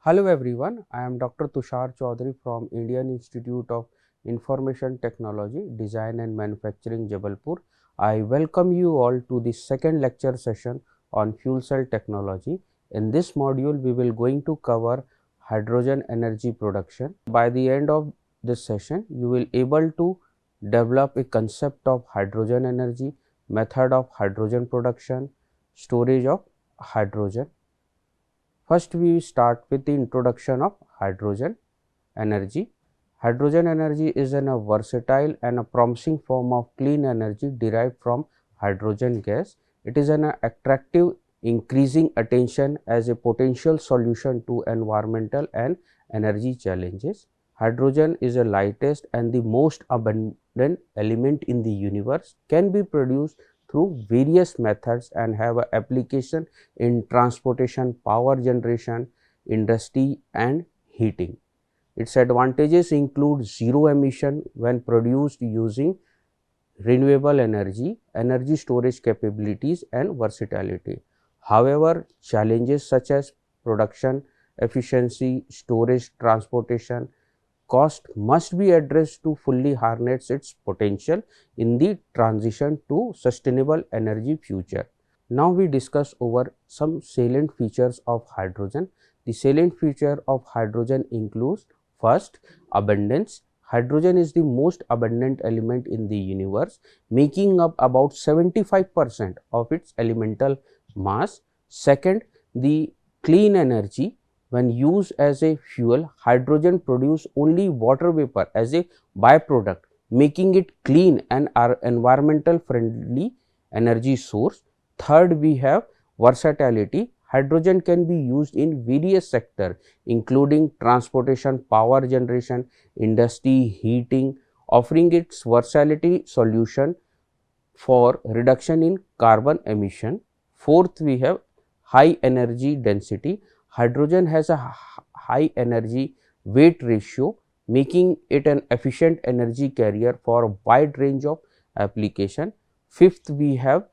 Hello everyone, I am Dr. Tushar Chaudhary from Indian Institute of Information Technology, Design and Manufacturing, Jabalpur. I welcome you all to the second lecture session on fuel cell technology. In this module, we will going to cover hydrogen energy production. By the end of this session, you will able to develop a concept of hydrogen energy, method of hydrogen production, storage of hydrogen. First, we start with the introduction of hydrogen energy. Hydrogen energy is a versatile and a promising form of clean energy derived from hydrogen gas. It is an attractive, increasing attention as a potential solution to environmental and energy challenges. Hydrogen is the lightest and the most abundant element in the universe, can be produced through various methods and have a application in transportation, power generation, industry and heating. Its advantages include zero emission when produced using renewable energy, energy storage capabilities and versatility. However, challenges such as production efficiency, storage, transportation, cost must be addressed to fully harness its potential in the transition to sustainable energy future. Now we discuss over some salient features of hydrogen. The salient feature of hydrogen includes: first, abundance. Hydrogen is the most abundant element in the universe, making up about 75% of its elemental mass. Second, the clean energy. When used as a fuel, hydrogen produces only water vapor as a byproduct, making it clean and environmental friendly energy source. Third, we have versatility. Hydrogen can be used in various sectors including transportation, power generation, industry, heating, offering its versatility solution for reduction in carbon emission. Fourth, we have high energy density. Hydrogen has a high energy weight ratio, making it an efficient energy carrier for a wide range of application. Fifth, we have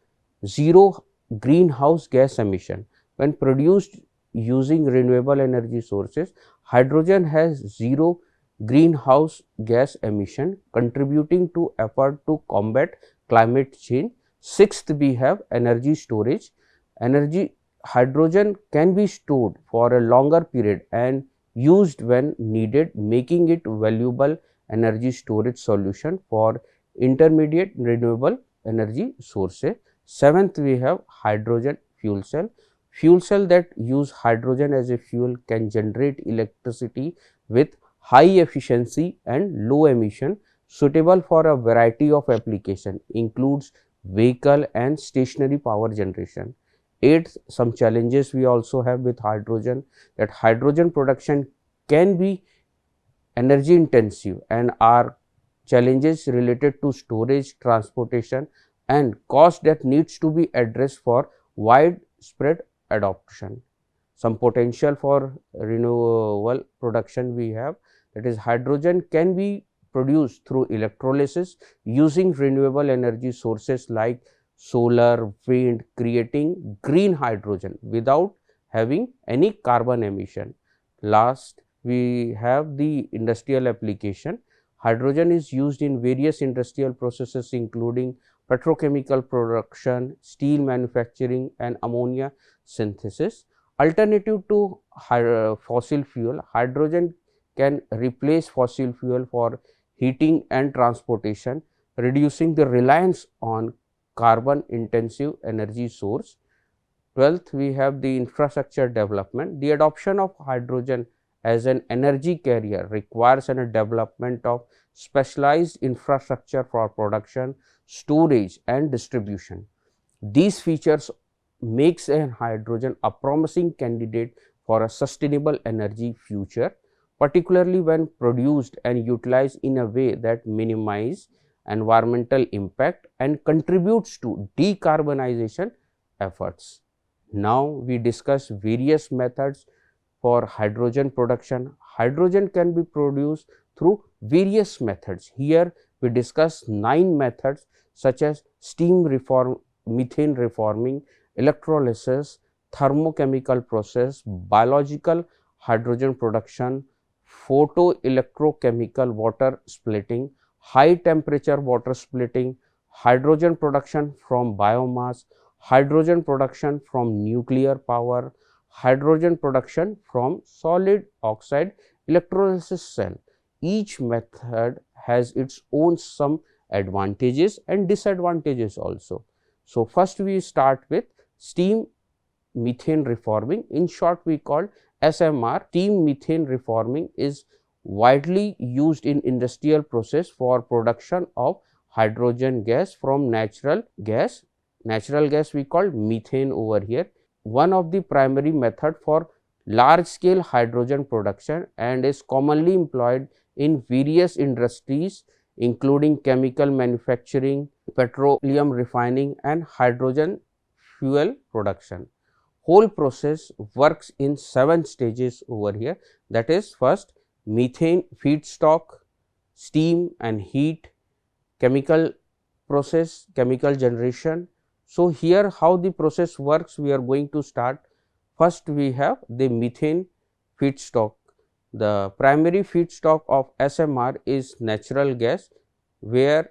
zero greenhouse gas emission. When produced using renewable energy sources, hydrogen has zero greenhouse gas emission, contributing to effort to combat climate change. Sixth, we have energy storage. Energy hydrogen can be stored for a longer period and used when needed, making it valuable energy storage solution for intermediate renewable energy sources. Seventh, we have hydrogen fuel cell. Fuel cell that use hydrogen as a fuel can generate electricity with high efficiency and low emission, suitable for a variety of application, includes vehicle and stationary power generation. Eighth, some challenges we also have with hydrogen, that hydrogen production can be energy intensive and are challenges related to storage, transportation and cost that needs to be addressed for widespread adoption. Some potential for renewable production we have, that is hydrogen can be produced through electrolysis using renewable energy sources like solar, wind, creating green hydrogen without having any carbon emission. Last, we have the industrial application. Hydrogen is used in various industrial processes including petrochemical production, steel manufacturing and ammonia synthesis. Alternative to fossil fuel, hydrogen can replace fossil fuel for heating and transportation, reducing the reliance on carbon intensive energy source. 12th, we have the infrastructure development. The adoption of hydrogen as an energy carrier requires a development of specialized infrastructure for production, storage and distribution. These features makes a hydrogen a promising candidate for a sustainable energy future, particularly when produced and utilized in a way that minimize environmental impact and contributes to decarbonization efforts. Now we discuss various methods for hydrogen production. Hydrogen can be produced through various methods. Here we discuss 9 methods such as steam reform, methane reforming, electrolysis, thermochemical process, biological hydrogen production, photoelectrochemical water splitting, high temperature water splitting, hydrogen production from biomass, hydrogen production from nuclear power, hydrogen production from solid oxide electrolysis cell. Each method has its own some advantages and disadvantages also. So, first we start with steam methane reforming. In short, we call SMR. Steam methane reforming is widely used in industrial process for production of hydrogen gas from natural gas. Natural gas we call methane over here. One of the primary method for large scale hydrogen production and is commonly employed in various industries including chemical manufacturing, petroleum refining and hydrogen fuel production. Whole process works in 7 stages over here, that is first methane feedstock, steam and heat, chemical process, chemical generation. So, here how the process works, we are going to start. First we have the methane feedstock. The primary feedstock of SMR is natural gas, where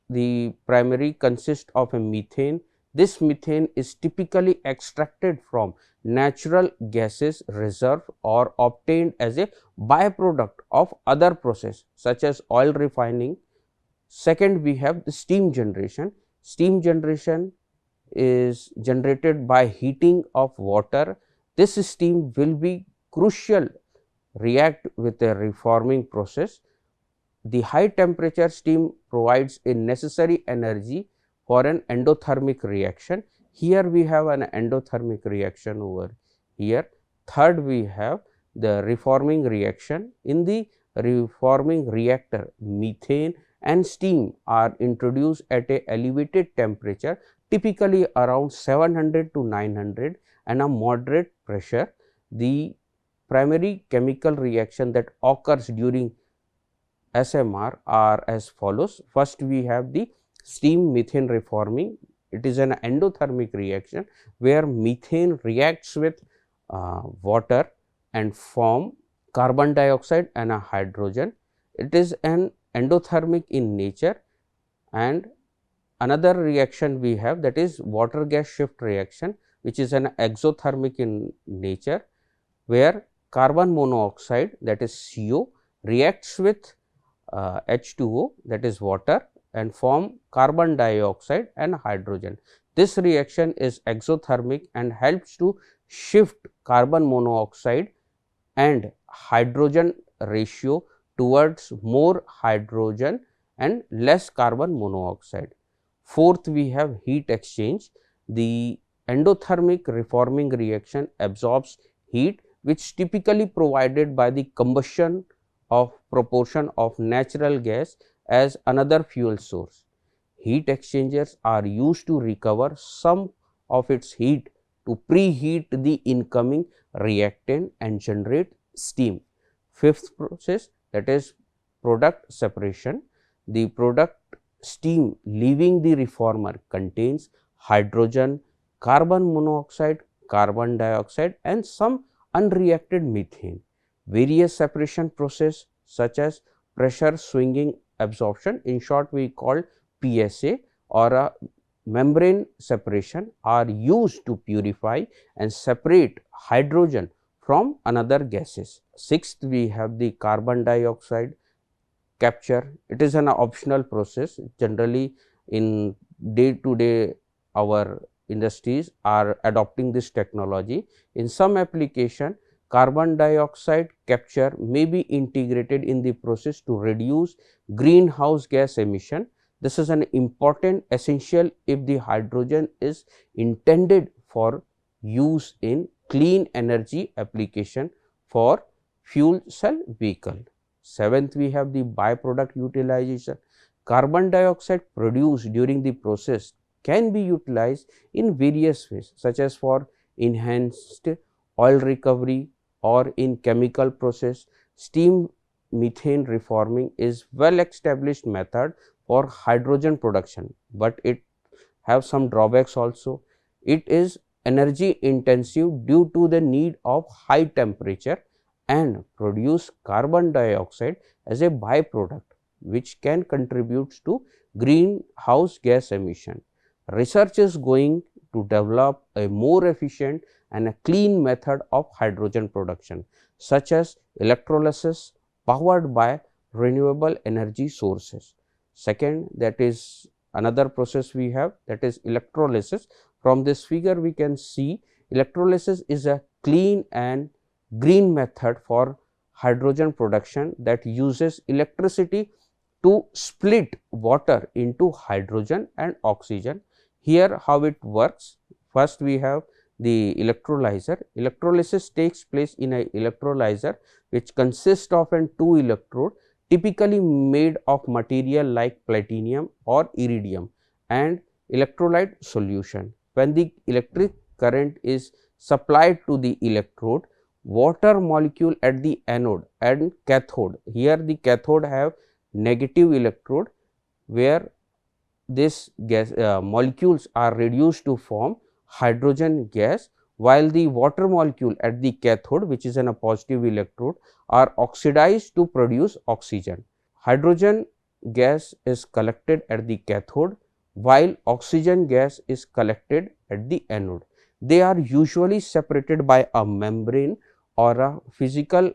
the primary consists of a methane. This methane is typically extracted from natural gases reserve or obtained as a byproduct of other process such as oil refining. Second, we have the steam generation. Steam generation is generated by heating of water. This steam will be crucial react with a reforming process. The high temperature steam provides a necessary energy for an endothermic reaction. Here we have an endothermic reaction over here. Third, we have the reforming reaction. In the reforming reactor, methane and steam are introduced at a elevated temperature, typically around 700 to 900 and a moderate pressure. The primary chemical reaction that occurs during SMR are as follows. First, we have the steam methane reforming. It is an endothermic reaction where methane reacts with water and form carbon dioxide and a hydrogen. It is an endothermic in nature. And another reaction we have, that is water gas shift reaction, which is an exothermic in nature, where carbon monoxide, that is CO, reacts with H2O, that is water, and form carbon dioxide and hydrogen. This reaction is exothermic and helps to shift carbon monoxide and hydrogen ratio towards more hydrogen and less carbon monoxide. Fourth, we have heat exchange. The endothermic reforming reaction absorbs heat, which typically provided by the combustion of proportion of natural gas as another fuel source. Heat exchangers are used to recover some of its heat to preheat the incoming reactant and generate steam. Fifth process, that is product separation. The product steam leaving the reformer contains hydrogen, carbon monoxide, carbon dioxide and some unreacted methane. Various separation process such as pressure swinging absorption, in short we call PSA, or a membrane separation are used to purify and separate hydrogen from another gases. Sixth, we have the carbon dioxide capture. It is an optional process. Generally in day to day our industries are adopting this technology. In some application, carbon dioxide capture may be integrated in the process to reduce greenhouse gas emission. This is an important essential if the hydrogen is intended for use in clean energy application for fuel cell vehicle. Seventh, we have the byproduct utilization. Carbon dioxide produced during the process can be utilized in various ways, such as for enhanced oil recovery or in chemical process. Steam methane reforming is well established method for hydrogen production, but it have some drawbacks also. It is energy intensive due to the need of high temperature and produce carbon dioxide as a byproduct, which can contribute to greenhouse gas emission. Research is going to develop a more efficient and a clean method of hydrogen production, such as electrolysis powered by renewable energy sources. Second, that is another process we have, that is electrolysis. From this figure we can see electrolysis is a clean and green method for hydrogen production that uses electricity to split water into hydrogen and oxygen. Here how it works, first we have the electrolyzer. Electrolysis takes place in a electrolyzer which consists of an two electrode typically made of material like platinum or iridium and electrolyte solution. When the electric current is supplied to the electrode, water molecule at the anode and cathode, here the cathode have negative electrode where this gas molecules are reduced to form hydrogen gas, while the water molecule at the cathode, which is in a positive electrode, are oxidized to produce oxygen. Hydrogen gas is collected at the cathode while oxygen gas is collected at the anode. They are usually separated by a membrane or a physically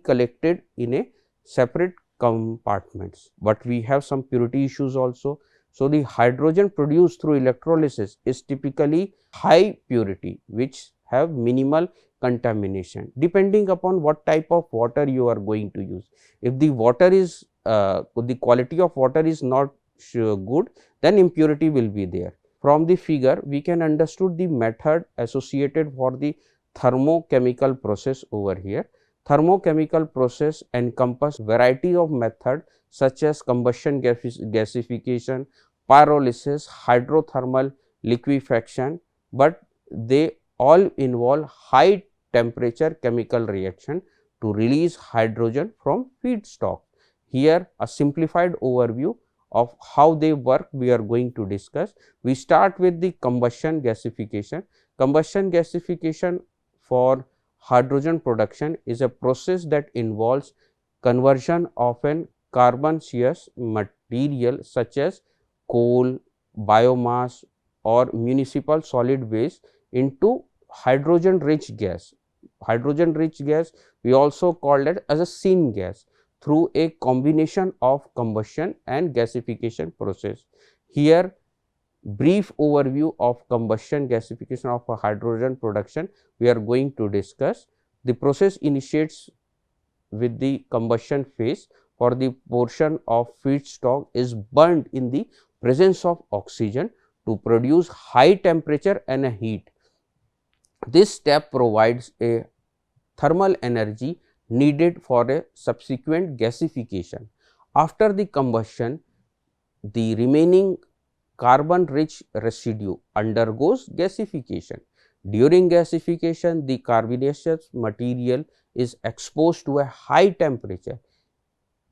collected in a separate compartments, but we have some purity issues also. So, the hydrogen produced through electrolysis is typically high purity, which have minimal contamination depending upon what type of water you are going to use. If the water is the quality of water is not good, then impurity will be there. From the figure we can understood the method associated for the thermochemical process over here. Thermochemical process encompass variety of method such as combustion gasification, pyrolysis, hydrothermal liquefaction, but they all involve high temperature chemical reaction to release hydrogen from feedstock. Here a simplified overview of how they work we are going to discuss. We start with the combustion gasification. Combustion gasification for hydrogen production is a process that involves conversion of an carbonaceous material such as coal, biomass or municipal solid waste into hydrogen rich gas. Hydrogen rich gas we also call it as a syngas through a combination of combustion and gasification process. Here brief overview of combustion gasification of a hydrogen production we are going to discuss. The process initiates with the combustion phase. For the portion of feedstock is burned in the presence of oxygen to produce high temperature and a heat. This step provides a thermal energy needed for a subsequent gasification. After the combustion, the remaining carbon rich residue undergoes gasification. During gasification, the carbonaceous material is exposed to a high temperature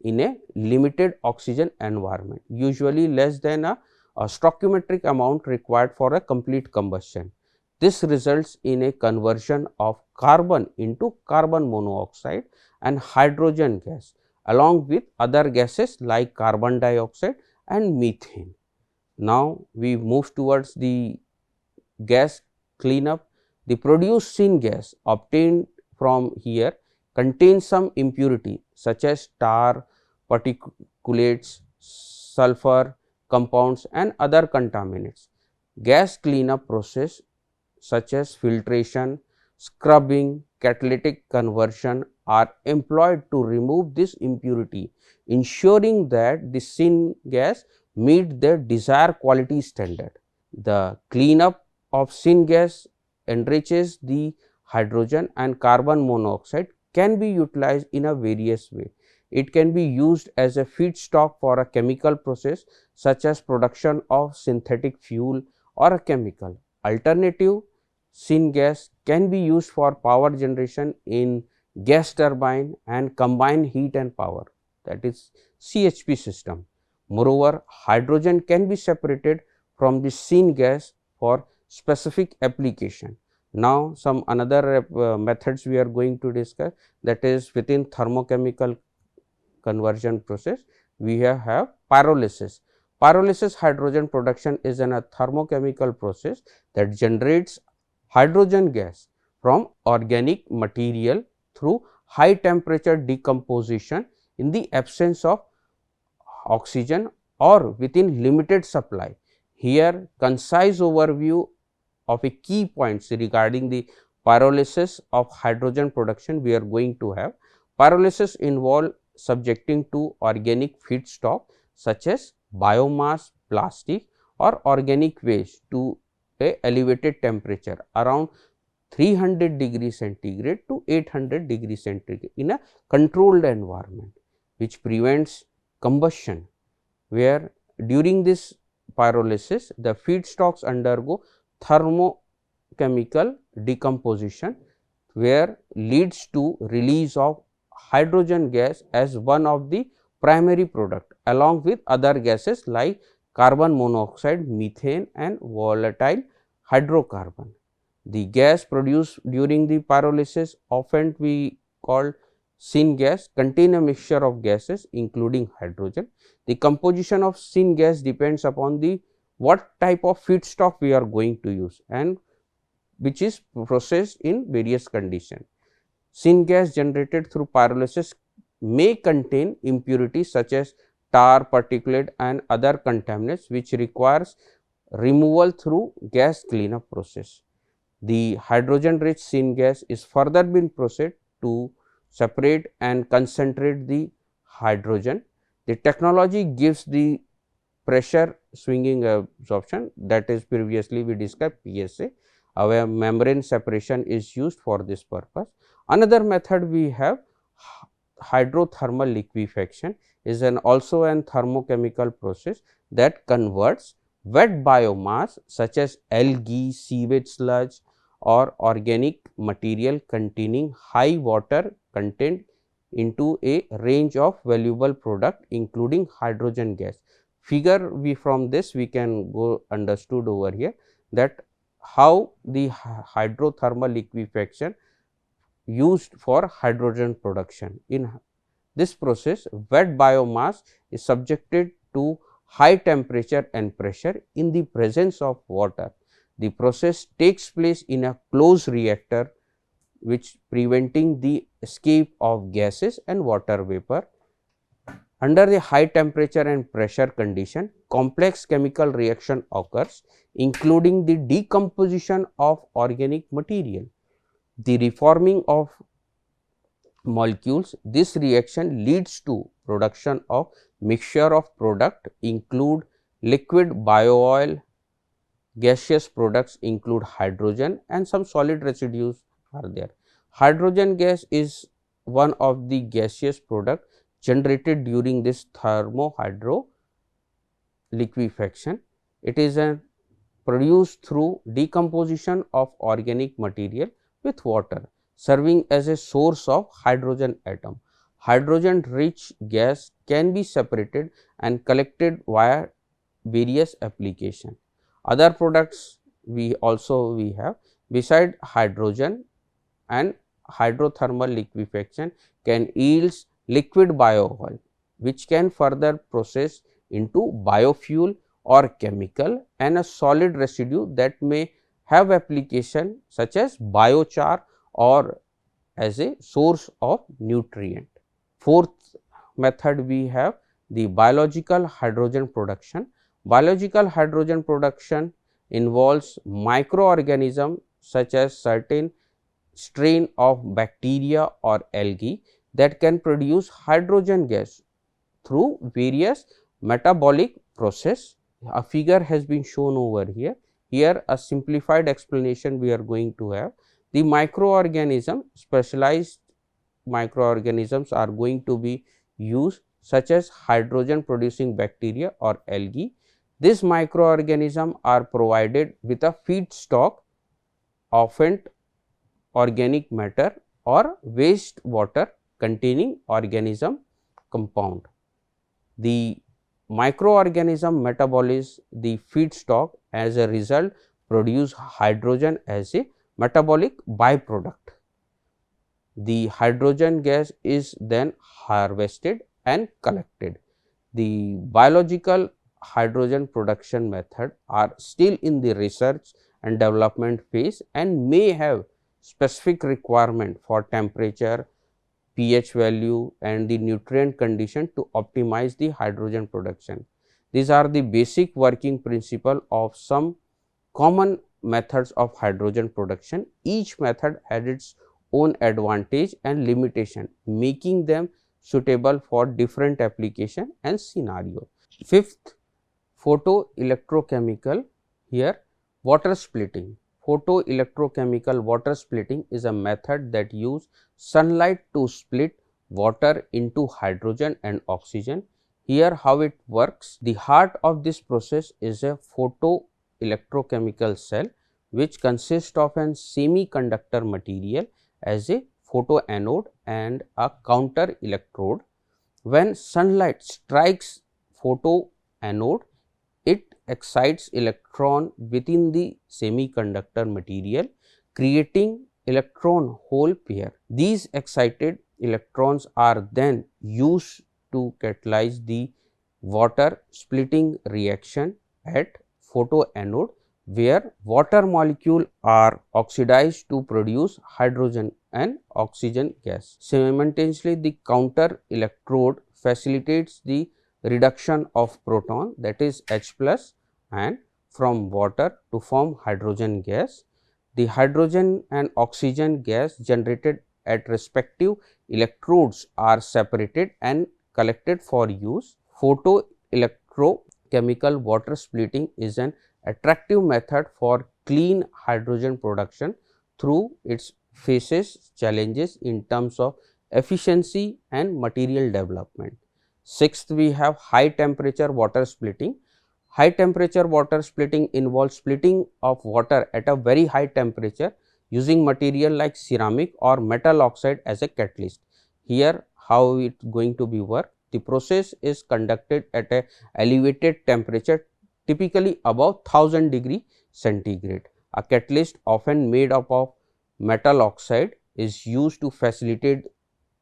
in a limited oxygen environment, usually less than a stoichiometric amount required for a complete combustion. This results in a conversion of carbon into carbon monoxide and hydrogen gas along with other gases like carbon dioxide and methane. Now, we move towards the gas cleanup. The produced syngas obtained from here contains some impurity such as tar, particulates, sulfur compounds and other contaminants. Gas cleanup process such as filtration, scrubbing, catalytic conversion are employed to remove this impurity, ensuring that the syngas meet the desired quality standard. The cleanup of syngas enriches the hydrogen and carbon monoxide can be utilized in a various way. It can be used as a feedstock for a chemical process such as production of synthetic fuel or a chemical. Alternative syngas can be used for power generation in gas turbine and combined heat and power, that is CHP system. Moreover, hydrogen can be separated from the syngas for specific application. Now, some another methods we are going to discuss, that is within thermochemical conversion process we have pyrolysis. Pyrolysis hydrogen production is a thermochemical process that generates hydrogen gas from organic material through high temperature decomposition in the absence of oxygen or within limited supply. Here concise overview of a key points regarding the pyrolysis of hydrogen production we are going to have. Pyrolysis involve subjecting to organic feedstock such as biomass, plastic or organic waste to a elevated temperature around 300 degree centigrade to 800 degree centigrade in a controlled environment, which prevents combustion, where during this pyrolysis the feedstocks undergo thermochemical decomposition, where leads to release of hydrogen gas as one of the primary product along with other gases like carbon monoxide, methane and volatile hydrocarbon. The gas produced during the pyrolysis, often we call syngas, contain a mixture of gases including hydrogen. The composition of syngas depends upon the what type of feedstock we are going to use and which is processed in various conditions. Syngas generated through pyrolysis may contain impurities such as tar, particulate and other contaminants, which requires removal through gas cleanup process. The hydrogen rich syngas is further been processed to separate and concentrate the hydrogen. The technology gives the pressure swinging absorption, that is previously we discussed PSA. Our membrane separation is used for this purpose. Another method we have hydrothermal liquefaction, is also an thermochemical process that converts wet biomass such as algae, sewage sludge or organic material containing high water content into a range of valuable product including hydrogen gas. Figure we from this we can go understood over here that how the hydrothermal liquefaction used for hydrogen production. In this process, wet biomass is subjected to high temperature and pressure in the presence of water. The process takes place in a closed reactor, which preventing the escape of gases and water vapor. Under the high temperature and pressure condition, complex chemical reaction occurs, including the decomposition of organic material, the reforming of molecules. This reaction leads to production of mixture of product include liquid bio oil, gaseous products include hydrogen and some solid residues are there. Hydrogen gas is one of the gaseous product generated during this thermohydro liquefaction. It is produced through decomposition of organic material with water, serving as a source of hydrogen atom. Hydrogen rich gas can be separated and collected via various application. Other products we have beside hydrogen and hydrothermal liquefaction can yields liquid bio oil, which can further process into biofuel or chemical, and a solid residue that may have application such as biochar or as a source of nutrient. Fourth method we have the biological hydrogen production. Biological hydrogen production involves microorganisms such as certain strain of bacteria or algae that can produce hydrogen gas through various metabolic process. A figure has been shown over here. Here a simplified explanation we are going to have. The microorganism, specialized microorganisms are going to be used such as hydrogen producing bacteria or algae. These microorganisms are provided with a feedstock, often organic matter or waste water containing organism compound. The microorganism metabolize the feedstock, as a result produce hydrogen as a metabolic byproduct. The hydrogen gas is then harvested and collected. The biological hydrogen production method are still in the research and development phase and may have specific requirement for temperature, pH value and the nutrient condition to optimize the hydrogen production. These are the basic working principle of some common methods of hydrogen production. Each method has its own advantage and limitation, making them suitable for different application and scenario. Fifth, photoelectrochemical. Here, water splitting. Photoelectrochemical water splitting is a method that uses sunlight to split water into hydrogen and oxygen. Here how it works, the heart of this process is a photoelectrochemical cell which consists of an semiconductor material as a photoanode and a counter electrode. When sunlight strikes photoanode, it excites electron within the semiconductor material, creating electron hole pair. These excited electrons are then used to catalyze the water splitting reaction at photoanode, where water molecules are oxidized to produce hydrogen and oxygen gas. Simultaneously, the counter electrode facilitates the reduction of proton, that is H plus, and from water to form hydrogen gas. The hydrogen and oxygen gas generated at respective electrodes are separated and collected for use. Photoelectrochemical water splitting is an attractive method for clean hydrogen production through its faces challenges in terms of efficiency and material development. Sixth, we have high temperature water splitting. High temperature water splitting involves splitting of water at a very high temperature using material like ceramic or metal oxide as a catalyst. Here how it going to be work? The process is conducted at a elevated temperature, typically above 1000 degree centigrade. A catalyst often made up of metal oxide is used to facilitate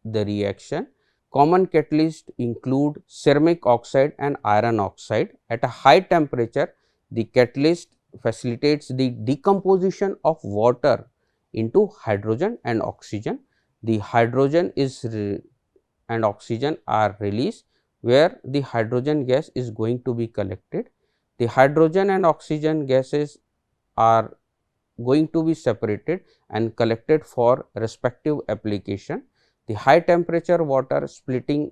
the reaction. Common catalysts include ceramic oxide and iron oxide. At a high temperature, the catalyst facilitates the decomposition of water into hydrogen and oxygen. The hydrogen and oxygen are released, where the hydrogen gas is going to be collected. The hydrogen and oxygen gases are going to be separated and collected for respective application. The high temperature water splitting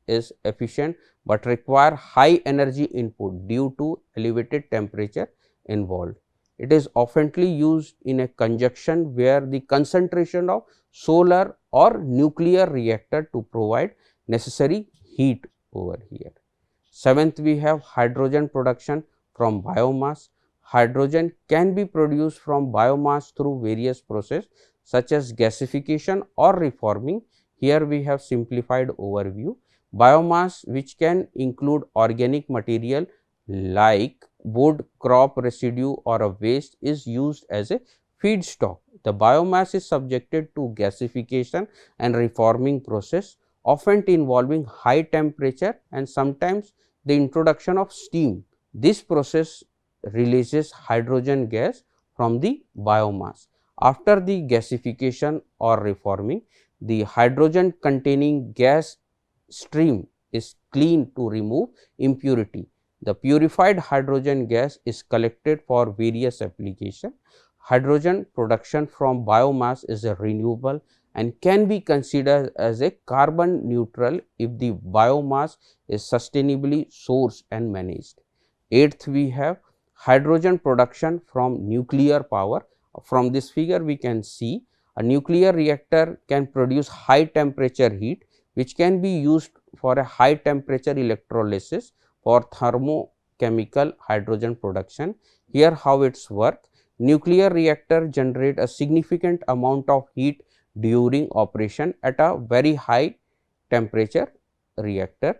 is efficient, but require high energy input due to elevated temperature involved. It is oftenly used in a conjunction where the concentration of solar or nuclear reactor to provide necessary heat over here. Seventh, we have hydrogen production from biomass. Hydrogen can be produced from biomass through various processes such as gasification or reforming. Here we have simplified overview. Biomass, which can include organic material like wood, crop residue or a waste, is used as a feedstock. The biomass is subjected to gasification and reforming process, often involving high temperature and sometimes the introduction of steam. This process releases hydrogen gas from the biomass. After the gasification or reforming, the hydrogen containing gas stream is cleaned to remove impurity. The purified hydrogen gas is collected for various applications. Hydrogen production from biomass is a renewable and can be considered as a carbon neutral if the biomass is sustainably sourced and managed. Eighth, we have hydrogen production from nuclear power. From this figure we can see a nuclear reactor can produce high temperature heat, which can be used for a high temperature electrolysis for thermochemical hydrogen production. Here how its work, nuclear reactor generate a significant amount of heat during operation at a very high temperature reactor.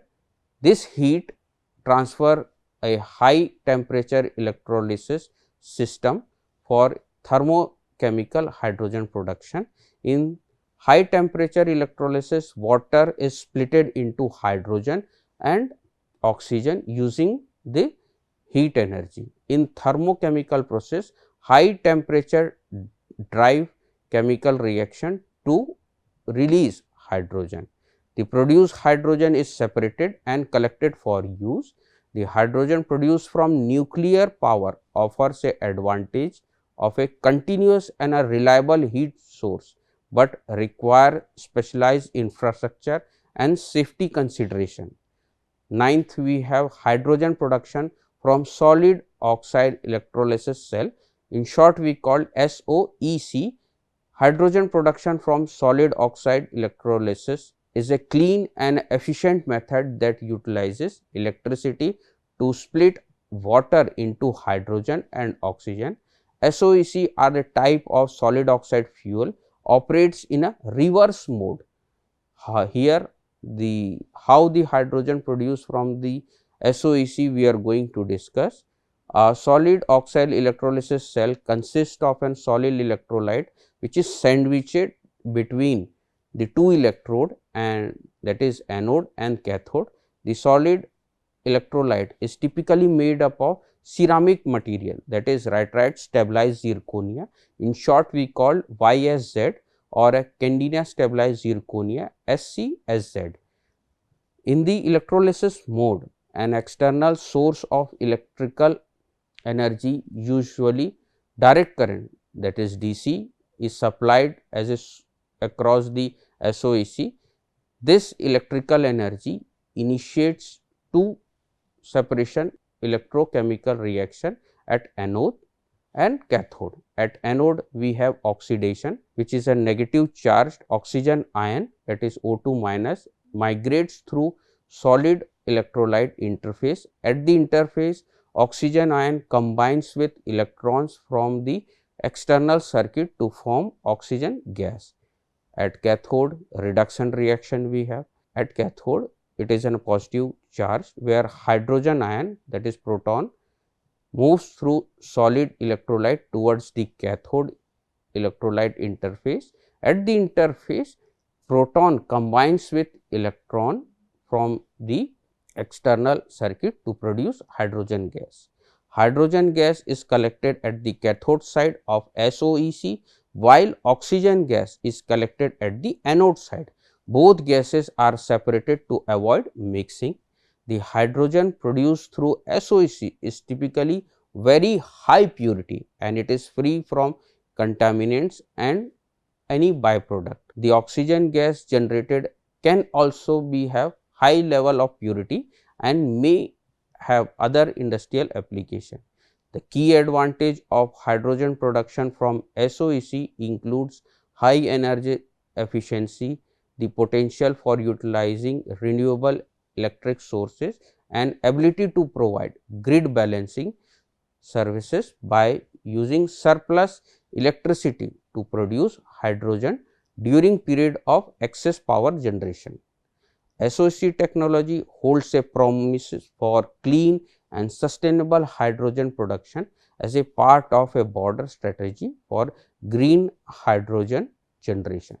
This heat transfer a high temperature electrolysis system for chemical hydrogen production. In high temperature electrolysis, water is splitted into hydrogen and oxygen using the heat energy. In thermochemical process, high temperature drive chemical reaction to release hydrogen. The produced hydrogen is separated and collected for use. The hydrogen produced from nuclear power offers a advantage of a continuous and a reliable heat source, but require specialized infrastructure and safety consideration. Ninth, we have hydrogen production from solid oxide electrolysis cell. In short, we call SOEC. Hydrogen production from solid oxide electrolysis is a clean and efficient method that utilizes electricity to split water into hydrogen and oxygen. SOEC are the type of solid oxide fuel, operates in a reverse mode. Here how the hydrogen produced from the SOEC we are going to discuss. A solid oxide electrolysis cell consists of a solid electrolyte which is sandwiched between the two electrode, and that is anode and cathode. The solid electrolyte is typically made up of ceramic material, that is nitride stabilized zirconia. In short, we call YSZ, or a Candina stabilized zirconia, SCSZ. In the electrolysis mode, an external source of electrical energy, usually direct current, that is DC, is supplied across the SOEC. This electrical energy initiates two separation electrochemical reaction at anode and cathode. At anode, we have oxidation, which is a negative charged oxygen ion, that is O2 minus, migrates through solid electrolyte interface. At the interface, oxygen ion combines with electrons from the external circuit to form oxygen gas. At cathode, reduction reaction we have. At cathode, it is a positive charge where hydrogen ion, that is proton, moves through solid electrolyte towards the cathode electrolyte interface. At the interface, proton combines with electron from the external circuit to produce hydrogen gas. Hydrogen gas is collected at the cathode side of SOEC, while oxygen gas is collected at the anode side. Both gases are separated to avoid mixing. The hydrogen produced through SOEC is typically very high purity and it is free from contaminants and any byproduct. The oxygen gas generated can also have high level of purity and may have other industrial application. The key advantage of hydrogen production from SOEC includes high energy efficiency, the potential for utilizing renewable electric sources, and ability to provide grid balancing services by using surplus electricity to produce hydrogen during period of excess power generation. SOEC technology holds a promise for clean and sustainable hydrogen production as a part of a broader strategy for green hydrogen generation.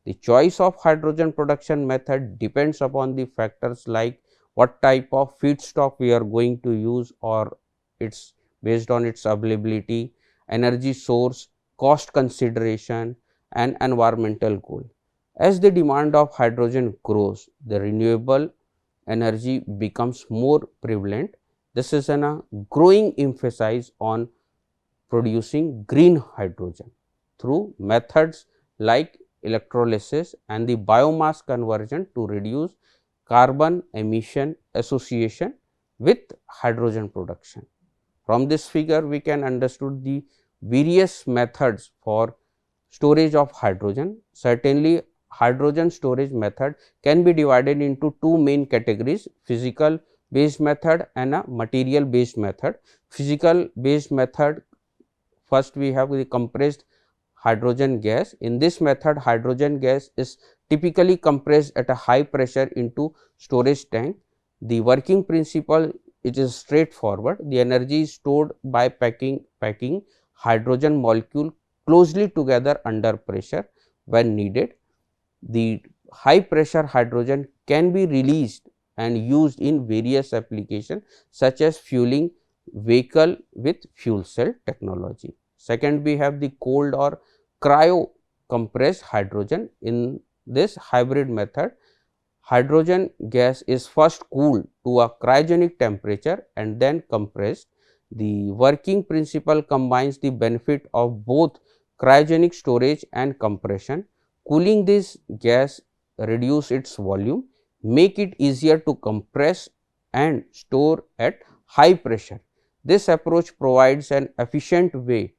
The choice of hydrogen production method depends upon the factors like what type of feedstock we are going to use, or it's based on its availability, energy source, cost consideration and environmental goal. As the demand of hydrogen grows, the renewable energy becomes more prevalent. This is a growing emphasis on producing green hydrogen through methods like electrolysis and the biomass conversion to reduce carbon emission association with hydrogen production. From this figure, we can understand the various methods for storage of hydrogen. Certainly, hydrogen storage method can be divided into two main categories: physical based method and a material based method. Physical based method, first we have the compressed hydrogen gas. In this method, hydrogen gas is typically compressed at a high pressure into storage tank. The working principle, it is straightforward. The energy is stored by packing hydrogen molecule closely together under pressure when needed. The high pressure hydrogen can be released and used in various applications such as fueling vehicle with fuel cell technology. Second, we have the cold or cryo compressed hydrogen. In this hybrid method, hydrogen gas is first cooled to a cryogenic temperature and then compressed. The working principle combines the benefit of both cryogenic storage and compression. Cooling this gas reduce its volume, make it easier to compress and store at high pressure. This approach provides an efficient way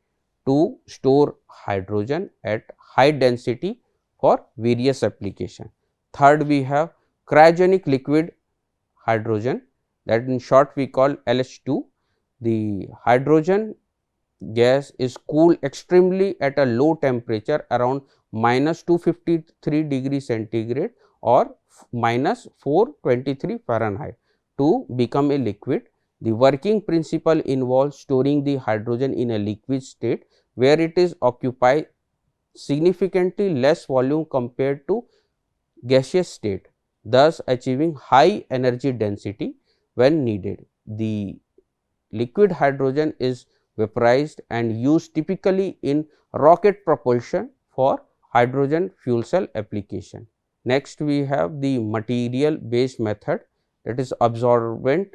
to store hydrogen at high density for various applications. Third, we have cryogenic liquid hydrogen, that in short we call LH2. The hydrogen gas is cooled extremely at a low temperature around minus 253 degree centigrade or minus 423 Fahrenheit to become a liquid. The working principle involves storing the hydrogen in a liquid state where it is occupy significantly less volume compared to gaseous state, thus achieving high energy density when needed. The liquid hydrogen is vaporized and used typically in rocket propulsion for hydrogen fuel cell application. Next, we have the material based method, that is absorbent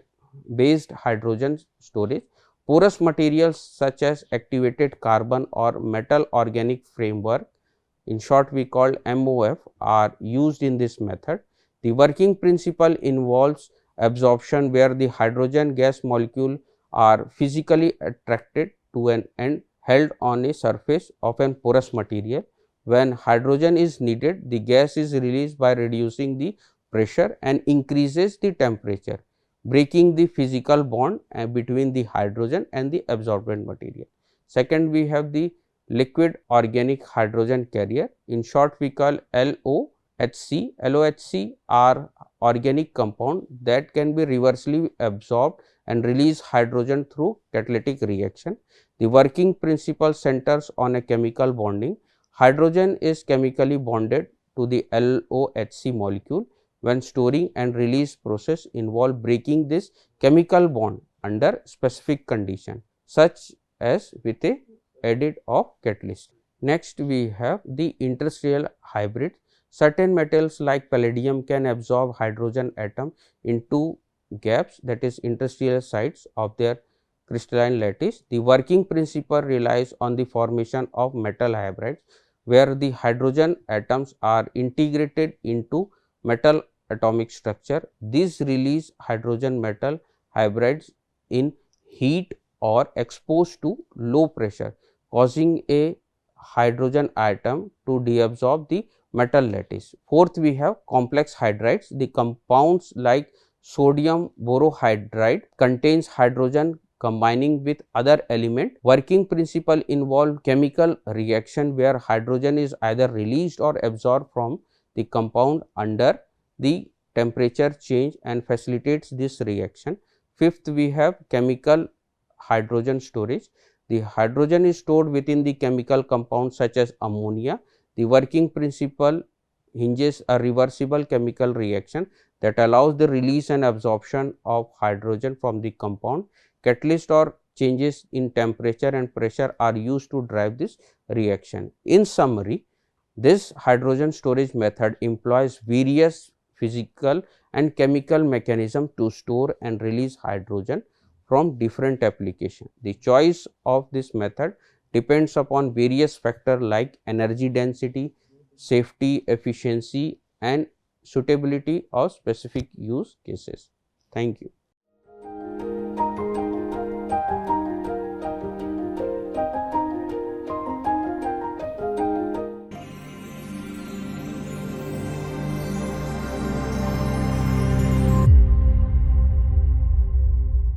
based hydrogen storage. Porous materials such as activated carbon or metal organic framework, in short we call MOF, are used in this method. The working principle involves absorption where the hydrogen gas molecule are physically attracted to an end held on a surface of an porous material. When hydrogen is needed, the gas is released by reducing the pressure and increases the temperature, breaking the physical bond between the hydrogen and the absorbent material. Second, we have the liquid organic hydrogen carrier, in short we call LOHC. LOHC are organic compound that can be reversibly absorbed and release hydrogen through catalytic reaction. The working principle centers on a chemical bonding. Hydrogen is chemically bonded to the LOHC molecule. When storing and release process involve breaking this chemical bond under specific condition, such as with a added of catalyst. Next, we have the interstitial hybrid. Certain metals like palladium can absorb hydrogen atom into gaps, that is interstitial sites of their crystalline lattice. The working principle relies on the formation of metal hybrids where the hydrogen atoms are integrated into metal atomic structure. These release hydrogen metal hybrids in heat or exposed to low pressure, causing a hydrogen atom to deabsorb the metal lattice. Fourth, we have complex hydrides. The compounds like sodium borohydride contains hydrogen combining with other element. Working principle involve chemical reaction where hydrogen is either released or absorbed from the compound under the temperature change and facilitates this reaction. Fifth, we have chemical hydrogen storage. The hydrogen is stored within the chemical compounds such as ammonia. The working principle hinges a reversible chemical reaction that allows the release and absorption of hydrogen from the compound. Catalyst or changes in temperature and pressure are used to drive this reaction. In summary, this hydrogen storage method employs various physical and chemical mechanisms to store and release hydrogen from different applications. The choice of this method depends upon various factors like energy density, safety, efficiency and suitability of specific use cases. Thank you.